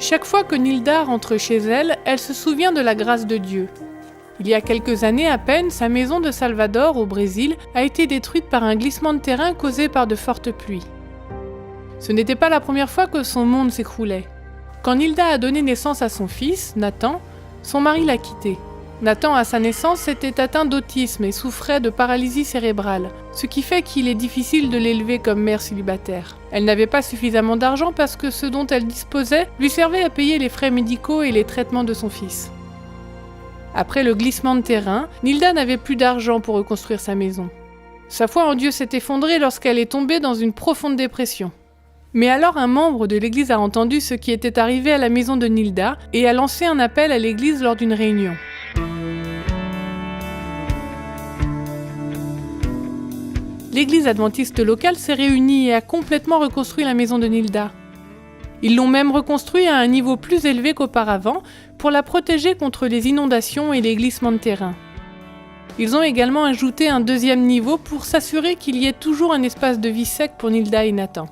Chaque fois que Nilda rentre chez elle, elle se souvient de la grâce de Dieu. Il y a quelques années à peine, sa maison de Salvador, au Brésil, a été détruite par un glissement de terrain causé par de fortes pluies. Ce n'était pas la première fois que son monde s'écroulait. Quand Nilda a donné naissance à son fils, Nathan, son mari l'a quitté. Nathan, à sa naissance, était atteint d'autisme et souffrait de paralysie cérébrale, ce qui fait qu'il est difficile de l'élever comme mère célibataire. Elle n'avait pas suffisamment d'argent parce que ce dont elle disposait lui servait à payer les frais médicaux et les traitements de son fils. Après le glissement de terrain, Nilda n'avait plus d'argent pour reconstruire sa maison. Sa foi en Dieu s'est effondrée lorsqu'elle est tombée dans une profonde dépression. Mais alors un membre de l'église a entendu ce qui était arrivé à la maison de Nilda et a lancé un appel à l'église lors d'une réunion. L'église adventiste locale s'est réunie et a complètement reconstruit la maison de Nilda. Ils l'ont même reconstruite à un niveau plus élevé qu'auparavant pour la protéger contre les inondations et les glissements de terrain. Ils ont également ajouté un deuxième niveau pour s'assurer qu'il y ait toujours un espace de vie sec pour Nilda et Nathan.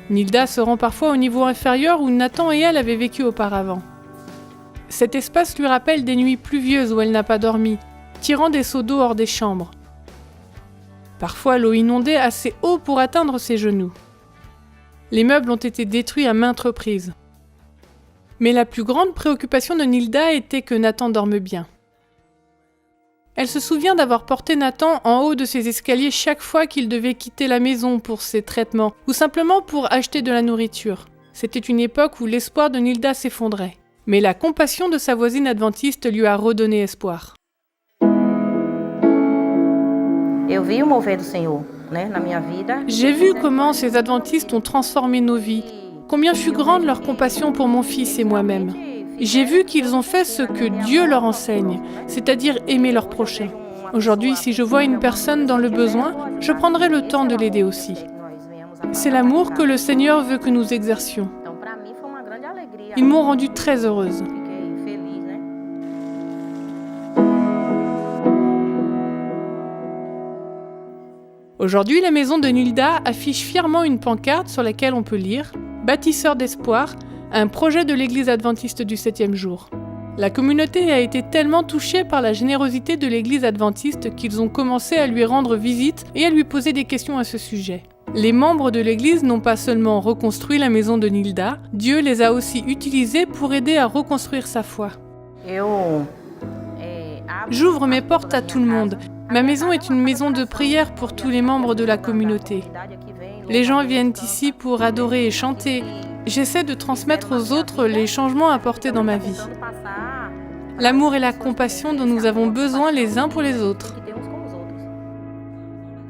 Nilda se rend parfois au niveau inférieur où Nathan et elle avaient vécu auparavant. Cet espace lui rappelle des nuits pluvieuses où elle n'a pas dormi, tirant des seaux d'eau hors des chambres. Parfois, l'eau inondait assez haut pour atteindre ses genoux. Les meubles ont été détruits à maintes reprises. Mais la plus grande préoccupation de Nilda était que Nathan dorme bien. Elle se souvient d'avoir porté Nathan en haut de ses escaliers chaque fois qu'il devait quitter la maison pour ses traitements ou simplement pour acheter de la nourriture. C'était une époque où l'espoir de Nilda s'effondrait. Mais la compassion de sa voisine adventiste lui a redonné espoir. J'ai vu comment ces adventistes ont transformé nos vies, combien fut grande leur compassion pour mon fils et moi-même. J'ai vu qu'ils ont fait ce que Dieu leur enseigne, c'est-à-dire aimer leur prochain. Aujourd'hui, si je vois une personne dans le besoin, je prendrai le temps de l'aider aussi. C'est l'amour que le Seigneur veut que nous exercions. Ils m'ont rendue très heureuse. Aujourd'hui, la maison de Nilda affiche fièrement une pancarte sur laquelle on peut lire « Bâtisseur d'espoir, un projet de l'église adventiste du 7e jour ». La communauté a été tellement touchée par la générosité de l'église adventiste qu'ils ont commencé à lui rendre visite et à lui poser des questions à ce sujet. Les membres de l'église n'ont pas seulement reconstruit la maison de Nilda, Dieu les a aussi utilisés pour aider à reconstruire sa foi. J'ouvre mes portes à tout le monde. Ma maison est une maison de prière pour tous les membres de la communauté. Les gens viennent ici pour adorer et chanter. J'essaie de transmettre aux autres les changements apportés dans ma vie. L'amour et la compassion dont nous avons besoin les uns pour les autres.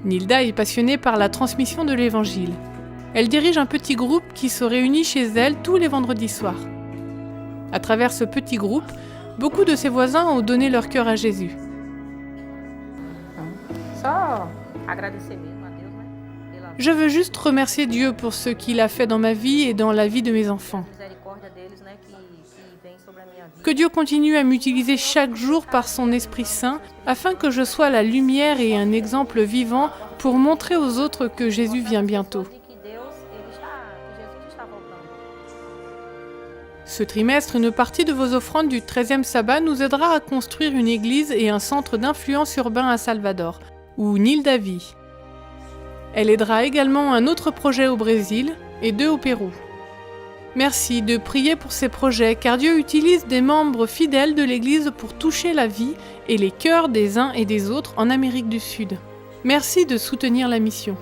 Nilda est passionnée par la transmission de l'Évangile. Elle dirige un petit groupe qui se réunit chez elle tous les vendredis soirs. À travers ce petit groupe, beaucoup de ses voisins ont donné leur cœur à Jésus. Je veux juste remercier Dieu pour ce qu'il a fait dans ma vie et dans la vie de mes enfants. Que Dieu continue à m'utiliser chaque jour par son Esprit Saint afin que je sois la lumière et un exemple vivant pour montrer aux autres que Jésus vient bientôt. Ce trimestre, une partie de vos offrandes du 13e sabbat nous aidera à construire une église et un centre d'influence urbain à Salvador, où Nilda vit. Elle aidera également un autre projet au Brésil et 2 au Pérou. Merci de prier pour ces projets, car Dieu utilise des membres fidèles de l'Église pour toucher la vie et les cœurs des uns et des autres en Amérique du Sud. Merci de soutenir la mission.